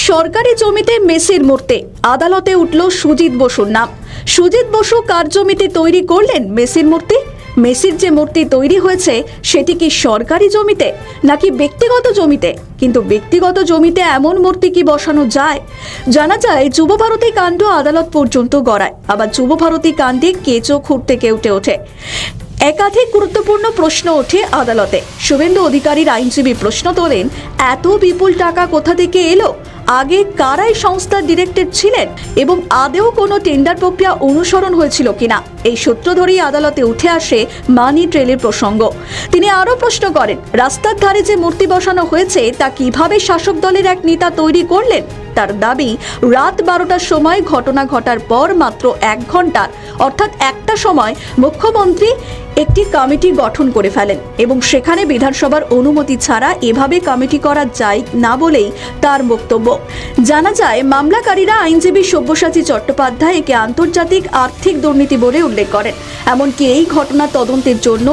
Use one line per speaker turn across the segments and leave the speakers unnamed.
সরকারি জমিতে মেসির মূর্তি, আদালতে উঠল সুজিত বসুর নাম। সুজিত বসু কার জমিতে তৈরি করলেন মেসির মূর্তি? মেসির যে মূর্তি তৈরি হয়েছে সেটি কি সরকারি জমিতে নাকি ব্যক্তিগত জমিতে? কিন্তু ব্যক্তিগত জমিতে এমন মূর্তি কি বসানো যায়? জানা যায় যুবভারতী কাণ্ড আদালত পর্যন্ত গড়ায়, আবার যুবভারতী কাণ্ডে কেঁচো খুঁড়তে কেউটে ওঠে। একাধিক গুরুত্বপূর্ণ প্রশ্ন ওঠে আদালতে। শুভেন্দু অধিকারীর আইনজীবী প্রশ্ন তোলেন, এত বিপুল টাকা কোথা থেকে এলো? আগে কারাই সংস্থার ডিরেক্টর ছিলেন এবং আদেও কোনো টেন্ডার প্রক্রিয়া অনুসরণ হয়েছিল কিনা? এই সূত্র ধরেই আদালতে উঠে আসে মানি ট্রেলের প্রসঙ্গ। তিনি আরও প্রশ্ন করেন, রাস্তার ধারে যে মূর্তি বসানো হয়েছে তা কিভাবে শাসক দলের এক নেতা তৈরি করলেন? তার দাবি, রাত 12টার সময় ঘটনা ঘটার পর মাত্র 1 ঘন্টার অর্থাৎ একটা সময় মুখ্যমন্ত্রী একটি কমিটি গঠন করে ফেলেন এবং সেখানে বিধানসভার অনুমতি ছাড়া এভাবে কমিটি করা যায় না বলেই তার বক্তব্য। জানা যায় মামলাকারীরা আইনজীবী সব্যসাচী চট্টোপাধ্যায় একে আন্তর্জাতিক আর্থিক দুর্নীতি বলে উল্লেখ করেন। এমনকি এই ঘটনা তদন্তের জন্য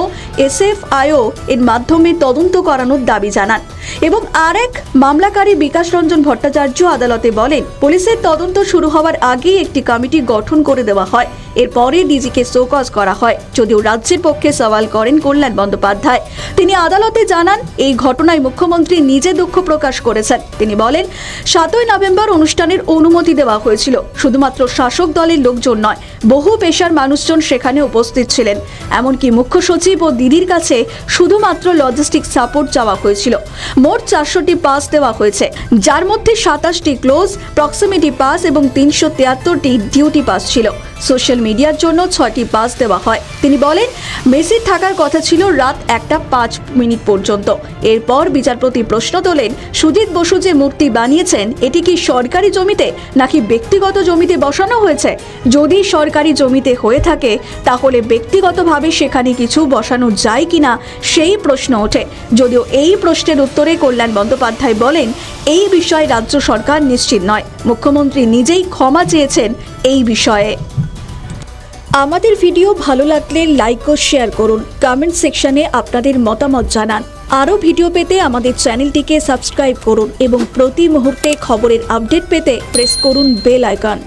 SFIO এর মাধ্যমে তদন্ত করানোর দাবি জানান এবং আরেক মামলাকারী বিকাশ রঞ্জন ভট্টাচার্য আদালতে বলেন, পুলিশের তদন্ত শুরু হওয়ার আগেই একটি কমিটি গঠন করে দেওয়া হয়, এরপরে ডিজিকে শোকজ করা হয়। যদিও রাজ্যের পক্ষে সওয়াল করেন কল্যাণ বন্দ্যোপাধ্যায়। তিনি আদালতে জানান, এই ঘটনায় মুখ্যমন্ত্রী নিজে দুঃখ প্রকাশ করেছেন। তিনি বলেন, 7ই নভেম্বর অনুষ্ঠানের অনুমতি দেওয়া হয়েছিল, শুধুমাত্র শাসক দলের লোকজন নয়, বহু পেশার মানুষজন সেখানে উপস্থিত ছিলেন। এমনকি মুখ্য সচিব ও দিদির কাছে শুধুমাত্র লজিস্টিক সাপোর্ট চাওয়া হয়েছিল। মোট 400টি পাস দেওয়া হয়েছে, যার মধ্যে 27টি ক্লোজ প্রক্সিমিটি পাস এবং 373টি ডিউটি পাস ছিল। সোশ্যাল মিডিয়ার জন্য 6টি পাস দেওয়া হয়। তিনি বলেন, মেসির থাকার কথা ছিল রাত 1:05 পর্যন্ত। এরপর বিচারপতি প্রশ্ন তোলেন, সুজিত বসু যে মূর্তি বানিয়েছেন এটি কি সরকারি জমিতে নাকি ব্যক্তিগত জমিতে বসানো হয়েছে? যদি সরকারি জমিতে হয়ে থাকে তাহলে ব্যক্তিগতভাবে সেখানে কিছু বসানো যায় কিনা সেই প্রশ্ন ওঠে। যদিও এই প্রশ্নের উত্তরে কল্যাণ বন্দ্যোপাধ্যায় বলেন, এই বিষয়ে রাজ্য সরকার নিশ্চিত নয়। মুখ্যমন্ত্রী নিজেই ক্ষমা চেয়েছেন এই বিষয়ে। আমাদের ভিডিও ভালো লাগলে লাইক ও শেয়ার করুন, কমেন্ট সেকশনে আপনাদের মতামত জানান। আরও ভিডিও পেতে আমাদের চ্যানেলটিকে সাবস্ক্রাইব করুন এবং প্রতি মুহূর্তে খবরের আপডেট পেতে প্রেস করুন বেল আইকন।